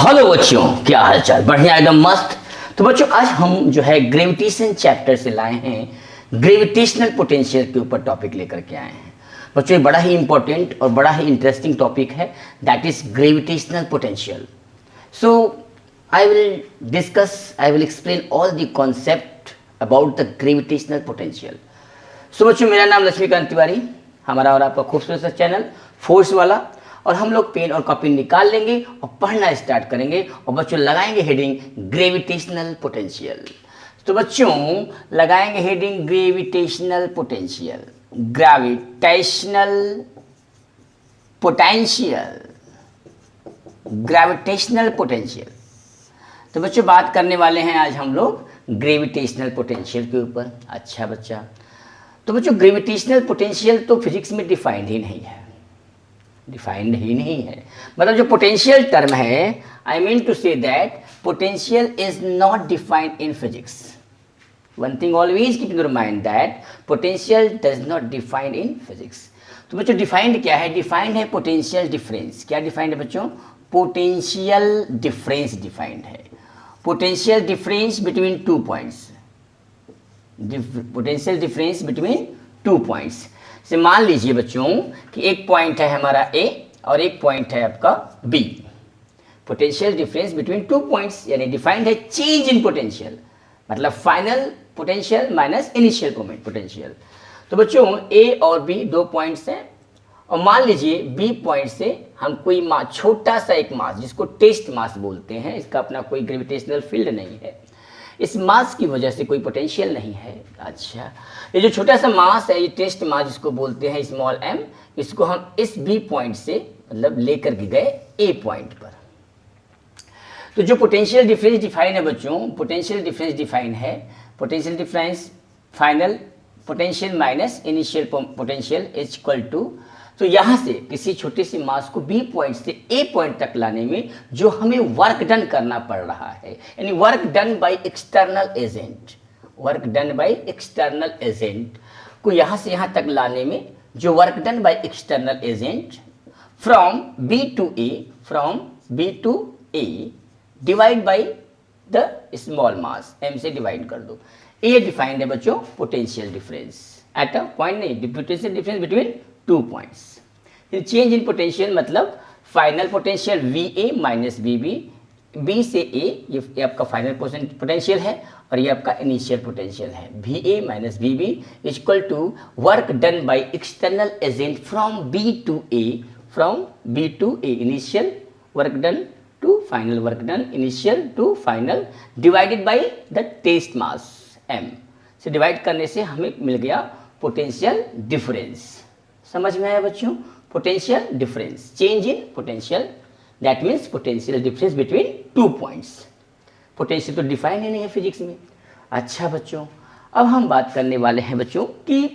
Hello बच्चों, क्या हाल चाल? बढ़िया, एकदम मस्त। तो बच्चों आज हम जो है ग्रेविटेशन चैप्टर से लाए हैं, ग्रेविटेशनल पोटेंशियल के ऊपर टॉपिक लेकर के आए हैं। बच्चों ये बड़ा ही इंपॉर्टेंट और बड़ा ही इंटरेस्टिंग टॉपिक है, that is gravitational potential. So I will explain all the concept about the gravitational potential. So बच्चों मेरा नाम लक्ष्मीकांत तिवारी, हमारा और आपका खूबसूरत सा चैनल फोर्स वाला। और हम लोग पेन और कॉपी निकाल लेंगे और पढ़ना स्टार्ट करेंगे और बच्चों लगाएंगे हेडिंग ग्रेविटेशनल पोटेंशियल। तो बच्चों लगाएंगे heading gravitational potential, gravitational potential, gravitational potential. तो बच्चों बात करने वाले हैं आज हम लोग ग्रेविटेशनल पोटेंशियल के ऊपर। अच्छा बच्चा, तो बच्चों ग्रेविटेशनल पोटेंशियल तो फिजिक्स में डिफाइंड ही नहीं है, डिफाइंड ही नहीं है। मतलब जो पोटेंशियल टर्म है, I mean to say that potential is not defined in physics. One thing always keep in your mind that potential does not defined in physics. तो बच्चों डिफाइंड क्या है? डिफाइंड है पोटेंशियल डिफरेंस। क्या defined है बच्चों? Potential difference defined है। Potential difference between two points, potential difference between two points. से मान लीजिए बच्चों कि एक पॉइंट है हमारा ए और एक पॉइंट है आपका b. Potential difference between two points यानी डिफाइंड है चेंज इन पोटेंशियल, मतलब final potential minus initial potential. तो बच्चों ए और बी दो पॉइंट्स हैं और मान लीजिए बी पॉइंट से हम कोई मास, छोटा सा एक मास जिसको टेस्ट मास बोलते हैं, इसका अपना कोई ग्रेविटेशनल फील्ड नहीं है, इस मास की वजह से कोई पोटेंशियल नहीं है। अच्छा, ये जो छोटा सा मास है, ये टेस्ट मास जिसको बोलते हैं स्मॉल एम, इसको हम इस बी पॉइंट से मतलब लेकर के गए ए पॉइंट पर। तो जो पोटेंशियल डिफरेंस डिफाइन है बच्चों, पोटेंशियल डिफरेंस डिफाइन है, potential difference final potential minus initial potential is equal to. तो यहाँ से किसी छोटे सी मास को बी पॉइंट से ए पॉइंट तक लाने में जो हमें वर्क डन करना पड़ रहा है, यानी work done by external agent, work done by external agent को यहाँ से यहाँ तक लाने में जो work done by external agent from B to A, from B to A divide by the small mass, M से डिवाइड कर दो। ये डिफाइंड है बच्चों potential difference at a point, नहीं potential difference between two points. फिर चेंज इन पोटेंशियल मतलब फाइनल पोटेंशियल वी ए माइनस वी बी, बी से ए, ये आपका फाइनल पोटेंशियल है और ये आपका इनिशियल पोटेंशियल है। V A minus v b equal to work done by external agent from B to A, from B to a initial work done to final work done, initial to final divided by the test mass M से divide करने से हमें मिल गया potential difference. समझ में आया बच्चों? Potential difference, change in potential, that means potential difference between two points. Potential तो डिफाइन ही नहीं है फिजिक्स में। अच्छा बच्चों, अब हम बात करने वाले हैं बच्चों कि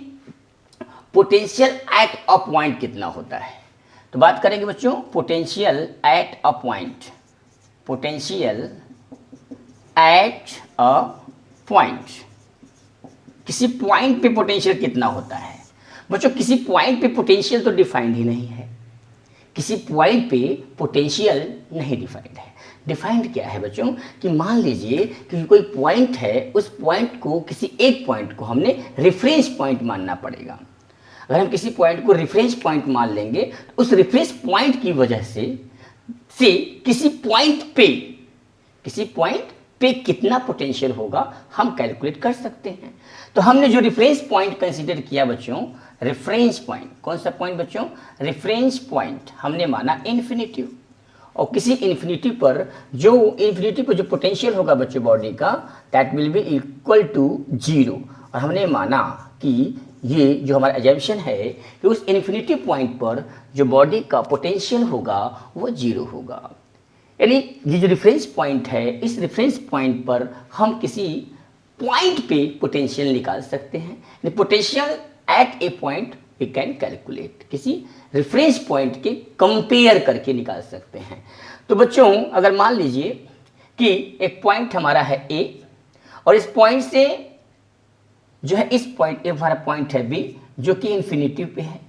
पोटेंशियल एट अ पॉइंट कितना होता है। तो बात करेंगे बच्चों potential at a point, potential at a point, किसी पॉइंट पे पोटेंशियल कितना होता है। बच्चों किसी पॉइंट पे पोटेंशियल तो डिफाइंड ही नहीं है, किसी पॉइंट पे पोटेंशियल नहीं डिफाइंड है। डिफाइंड क्या है बच्चों कि मान लीजिए कि कोई पॉइंट है, उस पॉइंट को, किसी एक पॉइंट को हमने रेफरेंस पॉइंट मानना पड़ेगा। अगर हम किसी पॉइंट को रेफरेंस पॉइंट मान लेंगे तो उस रेफरेंस पॉइंट की वजह से किसी पॉइंट पे कितना पोटेंशियल होगा हम कैलकुलेट कर सकते हैं। तो हमने जो रेफरेंस पॉइंट कंसीडर किया बच्चों, रेफरेंस पॉइंट, कौन सा पॉइंट बच्चों? रेफरेंस पॉइंट हमने माना इन्फिनिटी, और किसी इन्फिनिटी पर जो पोटेंशियल होगा बच्चों बॉडी का, that will be equal to zero. और हमने माना कि ये जो हमारा एजम्पशन है कि उस इन्फिनिटी पॉइंट पर जो बॉडी का पोटेंशियल होगा वो जीरो होगा। यानी ये जो रेफरेंस पॉइंट है, इस रेफरेंस पॉइंट पर हम किसी पॉइंट पे पोटेंशियल निकाल सकते हैं। Potential at a point we can calculate, किसी रेफरेंस पॉइंट के कंपेयर करके निकाल सकते हैं। तो बच्चों अगर मान लीजिए कि एक पॉइंट हमारा है ए और इस पॉइंट से जो है इस पॉइंट, हमारा पॉइंट है बी जो कि इन्फिनिटी पे है।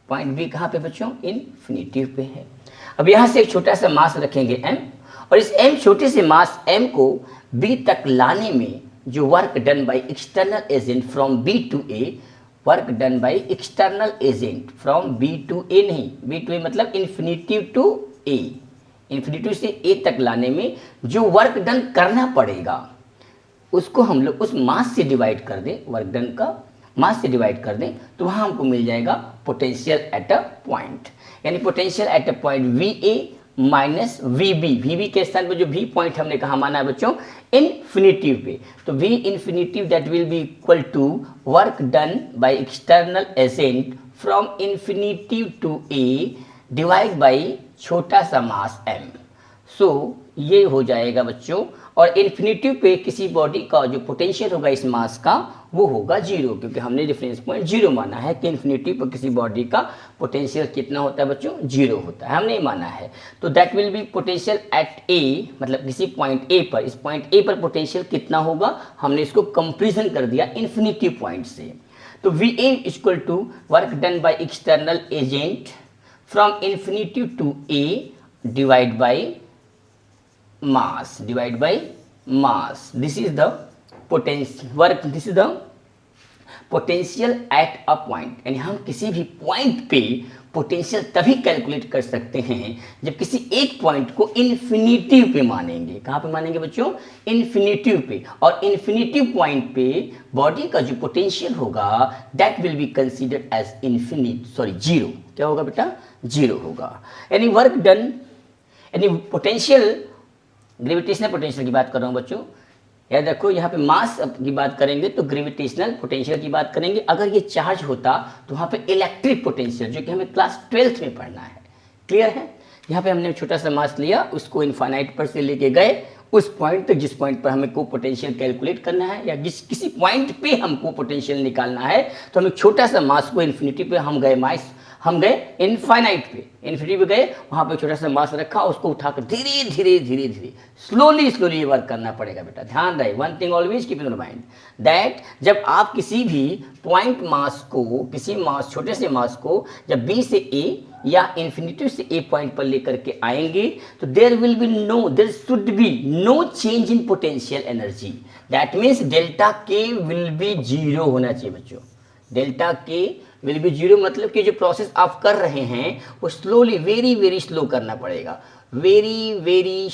पॉइंट बी कहाँ पे बच्चों? इन्फिनिटी पे है। अब यहाँ से एक छोटा सा मास रखेंगे m और इस m छोटे से मास m को b तक लाने में जो work done by external agent from b to a, work done by external agent from b to a नहीं, b टू a मतलब इन्फिनिटिव टू a, इन्फिनिटिव से a तक लाने में जो वर्क डन करना पड़ेगा उसको हम लोग उस मास से डिवाइड कर दें, वर्क डन का मास से डिवाइड कर दें, तो वहाँ हमको मिल जाएगा पोटेंशियल एट अ पॉइंट, यानी potential at a point VA minus VB, VB के स्थान पर जो V पॉइंट हमने कहा माना है बच्चों इन्फिनिटिव पे, तो V infinitive that will be equal to work done by external agent from infinitive to A divide by छोटा सा मास m। सो ये हो जाएगा बच्चों, और इन्फिनिटिव पे किसी बॉडी का जो पोटेंशियल होगा इस मास का वो होगा 0, क्योंकि हमने रेफरेंस पॉइंट 0 माना है कि इन्फिनिटिव पर किसी बॉडी का पोटेंशियल कितना होता है बच्चों 0 होता है, हमने माना है। तो that will be potential at A, मतलब किसी पॉइंट ए पर, इस पॉइंट ए पर पोटेंशियल कितना होगा हमने इसको कंपेरिजन कर दिया इन्फिनिटिव पॉइंट से। तो VA equal to work done by external agent from infinitive to A divide by mass, divide by mass. This is the potential work, this is the potential at a point, यानी हम किसी भी point पे potential तभी calculate कर सकते हैं जब किसी एक पॉइंट को इन्फिनिटिव पे मानेंगे। कहाँ पे मानेंगे बच्चों? इन्फिनिटिव पे, और इन्फिनिटिव पॉइंट पे बॉडी का जो पोटेंशियल होगा that will be considered as zero. क्या होगा बेटा? जीरो होगा। यानी वर्क डन, यानी पोटेंशियल, ग्रेविटेशनल पोटेंशियल की बात कर रहा हूँ बच्चों, याद रखो यहाँ पे मास की बात करेंगे तो ग्रेविटेशनल पोटेंशियल की बात करेंगे। अगर ये चार्ज होता तो वहाँ पे इलेक्ट्रिक पोटेंशियल, जो कि हमें क्लास 12th में पढ़ना है, क्लियर है? यहाँ पे हमने छोटा सा मास लिया, उसको इनफाइनाइट पर से लेके गए उस पॉइंट तक जिस पॉइंट पर हमें को पोटेंशियल कैलकुलेट करना है, या किसी पॉइंट पे हमको पोटेंशियल निकालना है, तो हमें छोटा सा मास को इन्फिनिटी पे हम गए इनफाइनाइट पे, इन्फिनिटी पे गए, वहाँ पे छोटा सा मास रखा, उसको उठाकर धीरे धीरे स्लोली वर्क करना पड़ेगा बेटा। ध्यान रहे, one thing always keep in mind that जब आप किसी भी पॉइंट मास को, किसी मास, छोटे से मास को जब B से A या इन्फिनिटी से A पॉइंट पर लेकर के आएंगे तो there should be no change in potential energy. That means delta K will be 0 होना चाहिए बच्चों। डेल्टा K विल बी 0 मतलब कि जो प्रोसेस आप कर रहे हैं वो स्लोली, वेरी स्लो करना पड़ेगा, वेरी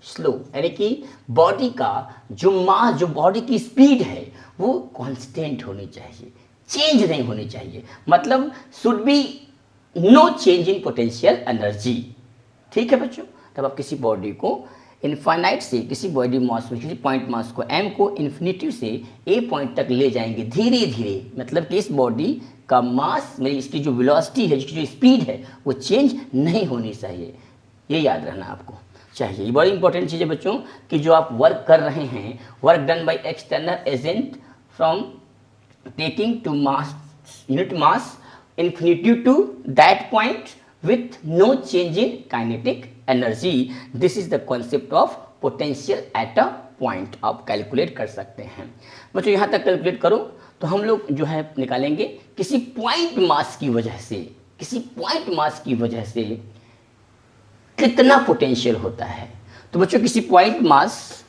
स्लो, यानी कि बॉडी का जो मास, जो बॉडी की स्पीड है वो कांस्टेंट होनी चाहिए, चेंज नहीं होनी चाहिए, मतलब should be no change in potential energy. ठीक है बच्चों? तब आप किसी बॉडी को इनफाइनाइट से, किसी बॉडी मास में, किसी पॉइंट मास को m को इन्फिनिटी से a पॉइंट तक ले जाएंगे धीरे, मतलब कि इस बॉडी का मास में इसकी जो वेलोसिटी है, इसकी जो स्पीड है वो चेंज नहीं होनी चाहिए। ये याद रखना आपको चाहिए, ये बड़ी इंपॉर्टेंट चीज़ है बच्चों कि जो आप वर्क कर रहे हैं, work done by external agent from taking to mass, unit mass infinity to that point with no change in kinetic energy. This is the concept of potential at a point. आप calculate कर सकते हैं बच्चों। यहाँ तक calculate करो तो हम लोग जो है निकालेंगे किसी पॉइंट मास की वजह से, किसी पॉइंट मास की वजह से कितना पोटेंशियल होता है। तो बच्चों किसी पॉइंट मास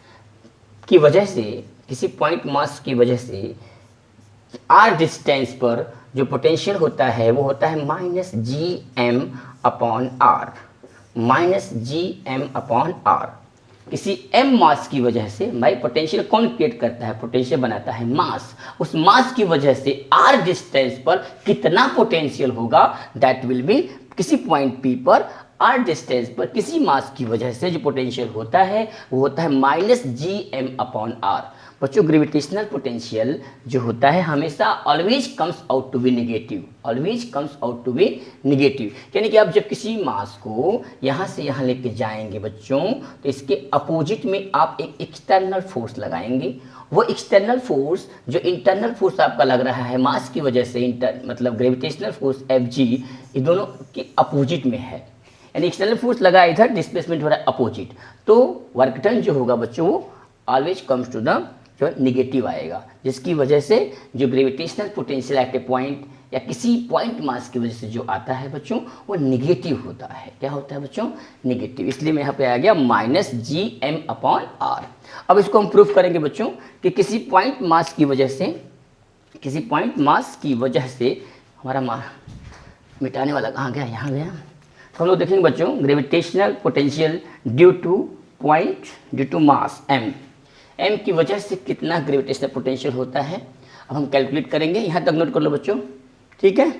की वजह से, किसी पॉइंट मास की वजह से r डिस्टेंस पर जो पोटेंशियल होता है वो होता है -gm अपॉन r, -gm/r। किसी m मास की वजह से, भाई पोटेंशियल कौन क्रिएट करता है? पोटेंशियल बनाता है मास। उस मास की वजह से r डिस्टेंस पर कितना पोटेंशियल होगा दैट विल बी, किसी पॉइंट P पर r डिस्टेंस पर किसी मास की वजह से जो पोटेंशियल होता है वो होता है -gm/r। बच्चों ग्रेविटेशनल पोटेंशियल जो होता है हमेशा always comes out to be negative, always comes out to be negative. यानी कि आप जब किसी मास को यहाँ से यहाँ लेके जाएंगे बच्चों तो इसके अपोजिट में आप एक एक्सटर्नल फोर्स लगाएंगे। वो एक्सटर्नल फोर्स जो इंटरनल फोर्स आपका लग रहा है मास की वजह से, मतलब ग्रेविटेशनल फोर्स Fg, ये दोनों के अपोजिट में है। यानी एक्सटर्नल फोर्स लगा इधर, डिस्प्लेसमेंट हो रहा है अपोजिट, तो वर्क डन जो होगा बच्चों वो ऑलवेज कम्स टू द जो नेगेटिव आएगा, जिसकी वजह से जो gravitational potential at a point या किसी पॉइंट मास की वजह से जो आता है बच्चों वो निगेटिव होता है। क्या होता है बच्चों? निगेटिव। इसलिए मैं यहाँ पे आ गया -gm/r। अब इसको हम प्रूफ करेंगे बच्चों कि किसी पॉइंट मास की वजह से हमारा मिटाने वाला कहाँ गया? यहाँ गया। तो हम लोग देखेंगे बच्चों gravitational potential due to mass m की वजह से कितना ग्रेविटेशनल पोटेंशियल होता है। अब हम कैलकुलेट करेंगे। यहाँ तक नोट कर लो बच्चों, ठीक है।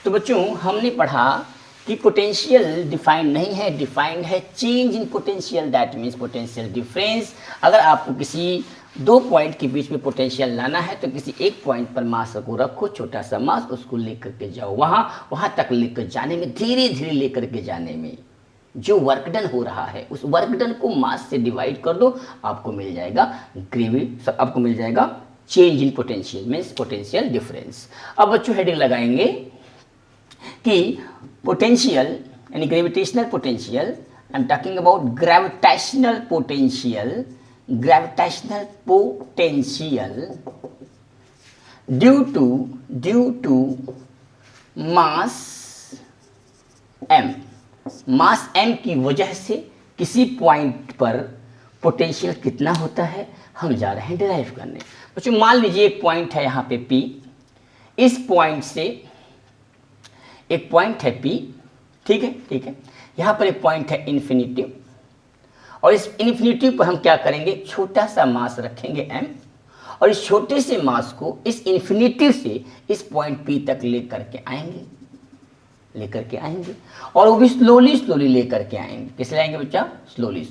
तो बच्चों हमने पढ़ा कि पोटेंशियल डिफाइंड नहीं है, डिफाइंड है change in potential, that means potential difference. अगर आपको किसी दो पॉइंट के बीच में पोटेंशियल लाना है तो किसी एक पॉइंट पर मास को रखो, छोटा सा मास, उसको लेकर के जाओ वहाँ तक लेकर जाने में, धीरे धीरे लेकर के जाने में जो वर्क डन हो रहा है उस वर्क डन को मास से डिवाइड कर दो, आपको मिल जाएगा change in potential means potential difference. अब बच्चों हेडिंग लगाएंगे कि पोटेंशियल यानी gravitational potential, I am talking about gravitational potential due to mass m की वजह से किसी पॉइंट पर पोटेंशियल कितना होता है हम जा रहे हैं डिराइव करने। बच्चों मान लीजिए एक पॉइंट है यहाँ पे P, इस पॉइंट से एक पॉइंट है P, ठीक है। यहाँ पर एक पॉइंट है इन्फिनिटी, और इस इन्फिनिटी पर हम क्या करेंगे? छोटा सा मास रखेंगे m, और इस छोटे से मास को इस इन्फिनिटी से इस पॉइंट P तक लेकर के आएंगे और वो भी स्लोली लेकर के आएंगे। किस लाएंगे बच्चा? स्लोली।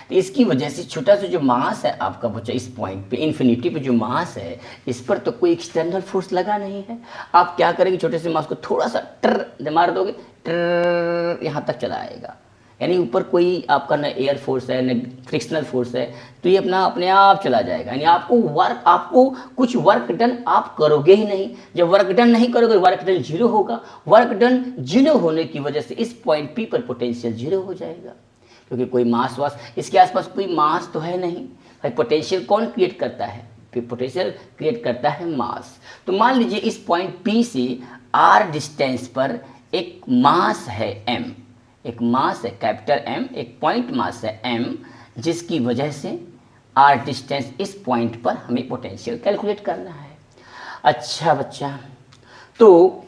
तो इसकी वजह से छोटा सा जो मास है आपका बच्चा इस पॉइंट पे इन्फिनिटी पे जो मास है इस पर तो कोई एक्सटर्नल फोर्स लगा नहीं है। आप क्या करेंगे? छोटे से मास को थोड़ा सा टर मार दोगे, टर यहाँ तक चला आएगा, यानी ऊपर कोई आपका न एयर फोर्स है न फ्रिक्शनल फोर्स है, तो ये अपने आप चला जाएगा। यानी आपको कुछ वर्क डन आप करोगे ही नहीं। जब वर्क डन नहीं करोगे वर्क डन जीरो होगा। वर्क डन जीरो होने की वजह से इस पॉइंट P पर पोटेंशियल जीरो हो जाएगा, क्योंकि कोई मास इसके आसपास कोई मास तो है नहीं। भाई पोटेंशियल कौन क्रिएट करता है? पोटेंशियल क्रिएट करता है मास। तो मान लीजिए इस पॉइंट P से r डिस्टेंस पर एक मास है m, एक मास है कैपिटल M, एक पॉइंट मास है m, जिसकी वजह से r डिस्टेंस इस पॉइंट पर हमें पोटेंशियल कैलकुलेट करना है। अच्छा बच्चा, तो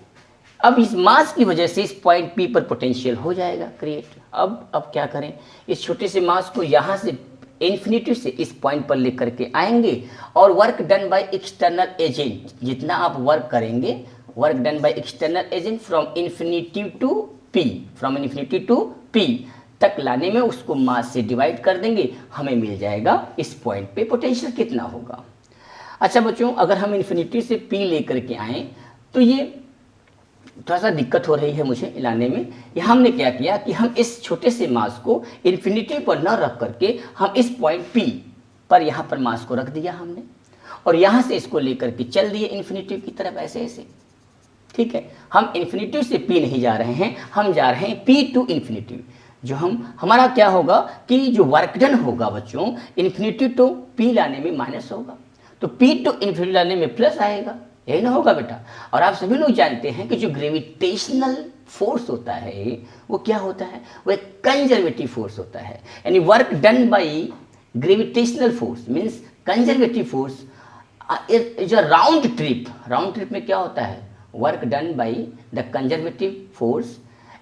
अब इस मास की वजह से इस पॉइंट P पर पोटेंशियल हो जाएगा क्रिएट। अब क्या करें? इस छोटे से मास को यहाँ से इन्फिनिटी से इस पॉइंट पर लेकर के आएंगे और work done by external agent, जितना आप वर्क करेंगे, work done by external agent from infinity to P तक लाने में उसको मास से डिवाइड कर देंगे, हमें मिल जाएगा इस पॉइंट पे पोटेंशियल कितना होगा। अच्छा बच्चों, अगर हम इन्फिनिटी से P लेकर के आएँ तो ये थोड़ा सा दिक्कत हो रही है मुझे लाने में। यहाँ हमने क्या किया कि हम इस छोटे से मास को इन्फिनिटी पर न रख करके हम इस पॉइंट P पर यहाँ पर मास को रख दिया हमने, और यहाँ से इसको लेकर के चल दिए इन्फिनिटी की तरफ ऐसे। ठीक है, हम इन्फिनिटी से P नहीं जा रहे हैं, हम जा रहे हैं P टू इन्फिनिटी। जो हमारा क्या होगा कि जो वर्क डन होगा बच्चों इन्फिनिटी टू P लाने में माइनस होगा, तो P टू इन्फिनिटी लाने में प्लस आएगा, यही ना होगा बेटा। और आप सभी लोग जानते हैं कि जो ग्रेविटेशनल फोर्स होता है वो क्या होता है? वो एक कंजर्वेटिव फोर्स होता है। यानी work done by gravitational force means conservative force is a round trip में क्या होता है? Work done by the conservative force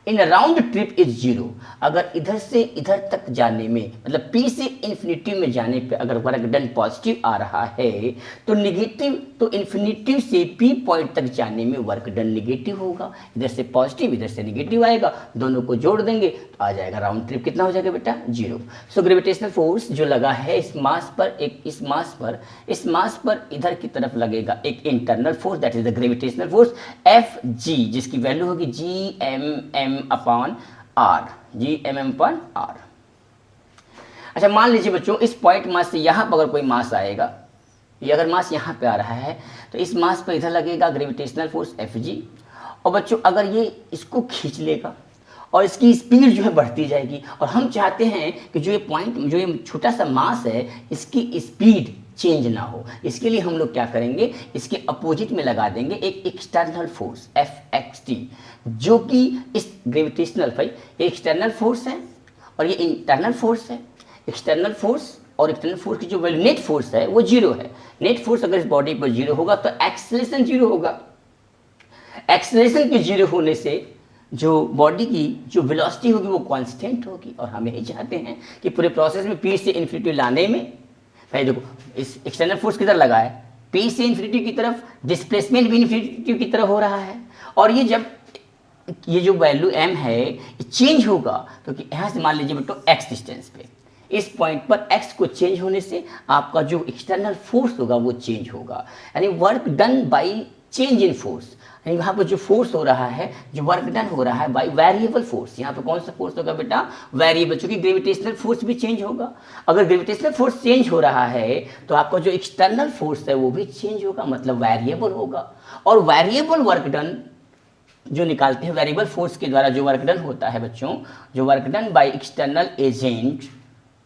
in round trip is zero. अगर इधर से इधर तक जाने में मतलब P से इन्फिनिटी में जाने पे अगर वर्क डन पॉजिटिव आ रहा है तो निगेटिव, तो इन्फिनिटी से P पॉइंट तक जाने में वर्क डन निगेटिव होगा। इधर से पॉजिटिव इधर से निगेटिव आएगा, दोनों को जोड़ देंगे तो आ जाएगा राउंड ट्रिप कितना हो जाएगा बेटा? जीरो। सो ग्रेविटेशनल फोर्स जो लगा है इस मास पर इधर की तरफ लगेगा एक internal force, that is the gravitational force Fg, जिसकी वैल्यू होगी Gmm अपॉन r। अच्छा मान लीजिए बच्चों इस पॉइंट मास से यहाँ पर अगर कोई मास आएगा, ये अगर मास यहाँ पे आ रहा है तो इस मास पर इधर लगेगा ग्रेविटेशनल फोर्स Fg, और बच्चों अगर ये इसको खींच लेगा और इसकी स्पीड जो है बढ़ती जाएगी, और हम चाहते हैं कि जो ये छोटा सा मास है इसकी स्पीड चेंज ना हो। इसके लिए हम लोग क्या करेंगे, इसके अपोजिट में लगा देंगे एक एक्सटर्नल फोर्स Fxt, जो कि इस ग्रेविटेशनल एक्सटर्नल फोर्स है और ये इंटरनल फोर्स है। एक्सटर्नल फोर्स और एक्सटर्नल फोर्स की जो वैल्यू नेट फोर्स है वो जीरो है। नेट फोर्स अगर इस बॉडी पर जीरो होगा तो एक्सेलरेशन जीरो होगा। एक्सेलरेशन के जीरो होने से जो बॉडी की जो वेलोसिटी होगी वो कांस्टेंट होगी, और हम यही चाहते हैं कि पूरे प्रोसेस में पी से इन्फिनिटी लाने में, भाई देखो इस एक्सटर्नल फोर्स किधर लगा है, पी से इन्फिनिटी की तरफ, डिस्प्लेसमेंट भी इन्फिनिटी की तरफ हो रहा है। और ये जब ये जो वैल्यू m है ये चेंज होगा, तो कि यहाँ से मान लीजिए बेटो x डिस्टेंस पे, इस पॉइंट पर x को चेंज होने से आपका जो एक्सटर्नल फोर्स होगा वो चेंज होगा, यानी work done by change in force. यहाँ पर जो फोर्स हो रहा है, जो वर्क डन हो रहा है बाय वेरिएबल फोर्स। यहाँ पे कौन सा फोर्स होगा बेटा, वेरिएबल, क्योंकि ग्रेविटेशनल फोर्स भी चेंज होगा। अगर ग्रेविटेशनल फोर्स चेंज हो रहा है तो आपका जो एक्सटर्नल फोर्स है वो भी चेंज होगा, मतलब वेरिएबल होगा। और वेरिएबल वर्क डन जो निकालते हैं वेरिएबल फोर्स के द्वारा, जो वर्क डन होता है बच्चों, जो work done by external agent,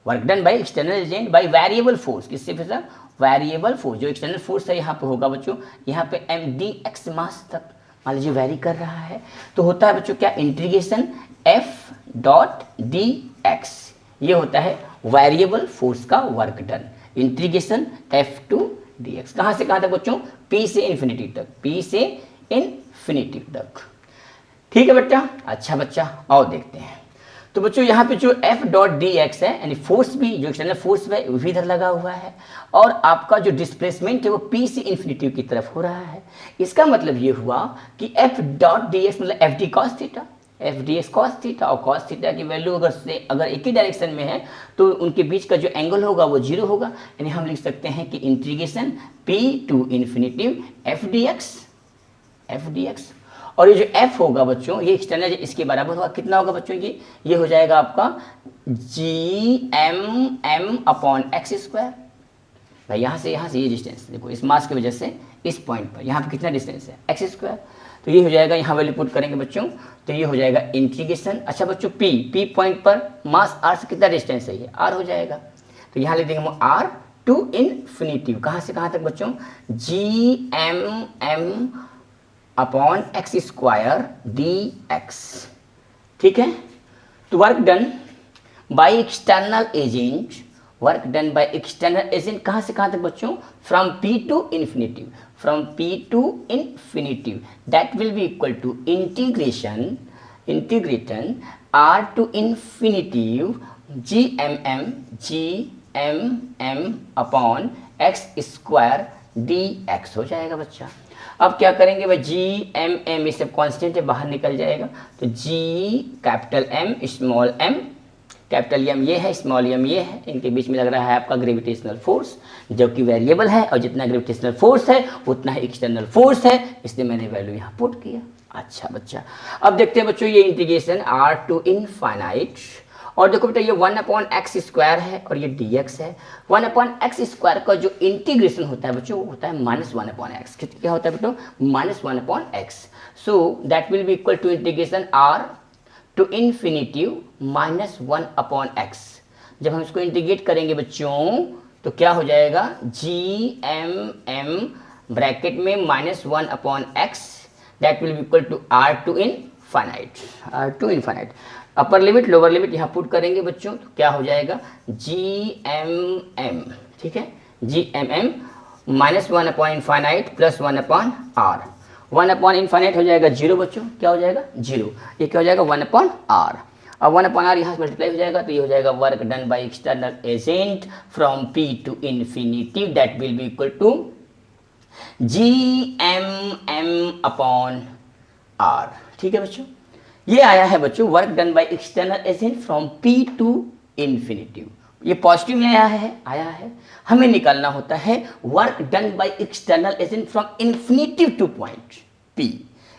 work done by external agent by variable force, किससे फिर सर, वेरिएबल फोर्स। जो एक्सटर्नल फोर्स है यहाँ पे होगा बच्चों, यहाँ पे mdx मास तक मान लीजिए वेरी कर रहा है, तो होता है बच्चों क्या, इंटीग्रेशन f.dx, ये होता है वेरिएबल फोर्स का वर्क डन, इंटीग्रेशन f/dx। कहाँ से कहाँ तक बच्चों, p से इन्फिनिटी तक, p से इन्फिनिटी तक। ठीक है बच्चा, अच्छा बच्चा और देखते हैं। तो बच्चों यहाँ पे जो f.dx है, यानी फोर्स भी, जो एक्सटर्नल फोर्स है वो भी इधर लगा हुआ है, और आपका जो डिस्प्लेसमेंट है वो p से इन्फिनिटी की तरफ हो रहा है। इसका मतलब ये हुआ कि f.dx मतलब fd cos theta, fdx cos theta, और cos थीटा की वैल्यू अगर एक ही डायरेक्शन में है तो उनके बीच का जो एंगल होगा वो जीरो होगा, यानी हम लिख सकते हैं कि integration p to infinity fdx। और ये जो f होगा बच्चों, ये एक्सटर्नल इसके बराबर होगा, कितना होगा बच्चों, ये हो जाएगा आपका gmm/x²। भाई यहाँ से ये डिस्टेंस देखो, इस मास की वजह से इस पॉइंट पर यहाँ पर कितना डिस्टेंस है, x²। तो ये हो जाएगा, यहाँ वैल्यू पुट करेंगे बच्चों, तो ये हो जाएगा इंटीग्रेशन। अच्छा बच्चों p पॉइंट पर मास r से कितना डिस्टेंस है, ये r हो जाएगा, तो यहाँ लिख देंगे हम r टू इन्फिनिटी, कहाँ से कहाँ तक बच्चों, gmm/x²dx। ठीक है, तो work done by external agent, work done by external agent कहाँ से कहाँ तक बच्चों, from p to infinity, from p to infinity, that will be equal to integration r to infinity gmm/x² हो जाएगा बच्चा। अब क्या करेंगे भाई, gmm, ये सब कांस्टेंट है, बाहर निकल जाएगा, तो g capital M small m, capital M ये है, स्मॉल m ये है, इनके बीच में लग रहा है आपका ग्रेविटेशनल फोर्स, जो कि वेरिएबल है, और जितना ग्रेविटेशनल फोर्स है उतना ही एक्सटर्नल फोर्स है, इसलिए मैंने वैल्यू यहाँ पुट किया। अच्छा बच्चा, अब देखते हैं बच्चों ये इंटीग्रेशन r टू इनफाइनाइट, और देखो बेटा ये 1/x² है और ये dx है। 1/x² का जो इंटीग्रेशन होता है बच्चों वो होता है -1/x। क्या होता है बेटो, -1/x। So that will be equal to integration r to infinity -1/x। जब हम इसको इंटीग्रेट करेंगे बच्चों तो क्या हो जाएगा, gmm ब्रैकेट में -1/x, that will be equal to r to infinite. Upper limit lower limit यहाँ पुट करेंगे बच्चों, तो क्या हो जाएगा, gmm, ठीक है, gmm -1/इनफाइनाइट प्लस 1/r, 1/इनफाइनाइट हो जाएगा 0 बच्चों, क्या हो जाएगा 0, ये क्या हो जाएगा 1/r। अब 1/r यहाँ से मल्टीप्लाई हो जाएगा, तो ये हो जाएगा work done by external agent from p to infinity, that will be equal to gmm/r। ठीक है बच्चों, ये आया है बच्चों work done by external agent from p to infinity, ये पॉजिटिव में आया है। हमें निकालना होता है work done by external agent from infinity to point p।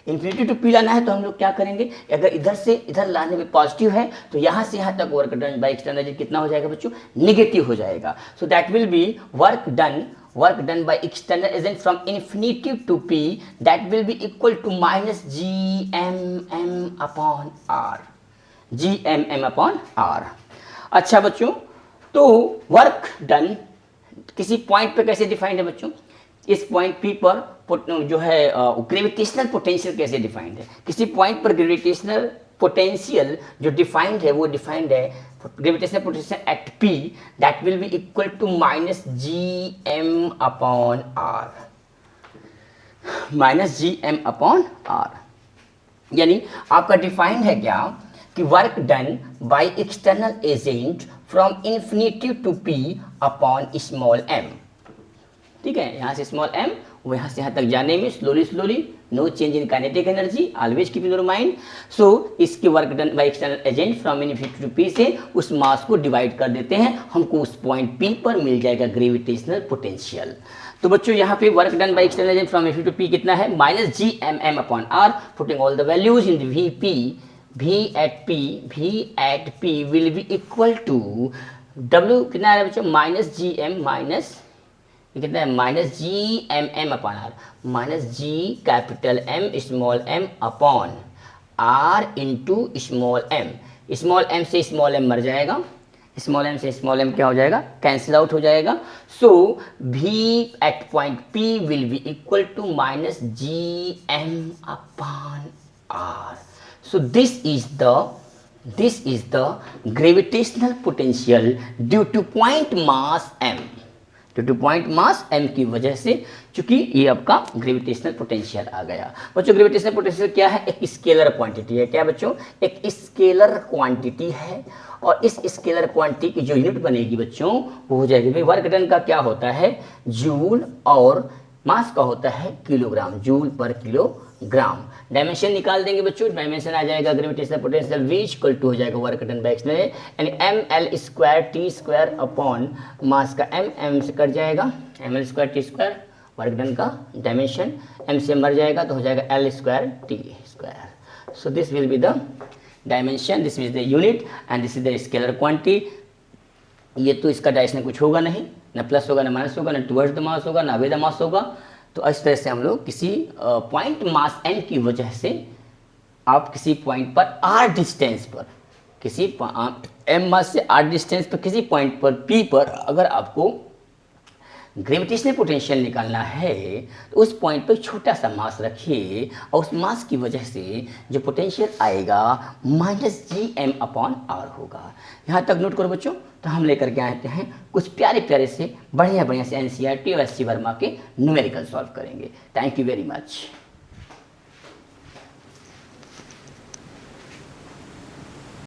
Infinity to p लाना है तो हम लोग क्या करेंगे, अगर इधर से इधर लाने में पॉजिटिव है तो यहाँ से यहाँ तक work done by external agent कितना हो जाएगा बच्चों, नेगेटिव हो जाएगा। सो that will B work done by external agent from infinity to p, that will be equal to -gmm/r। अच्छा बच्चों, तो वर्क डन किसी पॉइंट पे कैसे डिफाइंड है बच्चों, इस पॉइंट पी पर जो है ग्रेविटेशनल पोटेंशियल कैसे डिफाइंड है, किसी पॉइंट पर ग्रेविटेशनल पोटेंशियल जो डिफाइंड है वो डिफाइंड है gravitational potential at p that will be equal to minus G M upon are, minus G M upon r. यानी आपका डिफाइंड है क्या कि work done by external agent from infinity to p upon small m. ठीक है, यहाँ से small M वो यहाँ से यहाँ तक जाने में slowly no change in kinetic energy, always keep in your mind. So इसके work done by external agent from infinity to P से उस मास को डिवाइड कर देते हैं, हमको उस पॉइंट पी पर मिल जाएगा ग्रेविटेशनल पोटेंशियल। तो बच्चों यहाँ पे work done by external agent from infinity to p कितना है, minus G M M upon r, putting all the values in v p, V at P will be equal to W कितना है बच्चों, minus G M minus कितना है minus G M M upon are, minus G capital M small M upon R into small M. Small M से small M मर जाएगा, small M से small M क्या हो जाएगा, कैंसिल आउट हो जाएगा। So V at point P will be equal to minus G M upon R. So this is the gravitational potential due to point mass m, due to point mass m की वजह से, चूंकि ये आपका gravitational potential आ गया। बच्चों gravitational potential क्या है, एक स्केलर क्वांटिटी है। क्या बच्चों, एक स्केलर क्वांटिटी है, और इस स्केलर क्वांटिटी की जो यूनिट बनेगी बच्चों वो हो जाएगी, भाई वर्क डन का क्या होता है जूल, और मास का होता है kilogram, joule per kilogram. Dimension निकाल देंगे बच्चों, डायमेंशन आ जाएगा gravitational potential V equal to हो जाएगा वर्क डन बाय एक्सटर्नल यानी M L square T square upon mass का एम से कट जाएगा, M L square T square, work done का डायमेंशन एम से मर जाएगा तो हो जाएगा L square T square. So this will be the dimension, this is the unit and this is the scalar quantity. ये तो इसका डायरेक्शन कुछ होगा नहीं, ना प्लस होगा ना माइनस होगा, ना टुवर्ड्स द मास होगा ना अवे द मास होगा। तो इस तरह से हम लोग किसी पॉइंट मास n की वजह से आप किसी पॉइंट पर r डिस्टेंस पर, किसी m मास से r डिस्टेंस पर किसी पॉइंट पर p पर अगर आपको ग्रेविटेशनल पोटेंशियल निकालना है तो उस पॉइंट पर छोटा सा मास रखिए और उस मास की वजह से जो पोटेंशियल आएगा minus G M upon R होगा। यहाँ तक नोट करो बच्चों। तो हम लेकर के आते हैं कुछ प्यारे प्यारे से बढ़िया बढ़िया से NCERT और SC वर्मा के न्यूमेरिकल सॉल्व करेंगे। Thank you very much.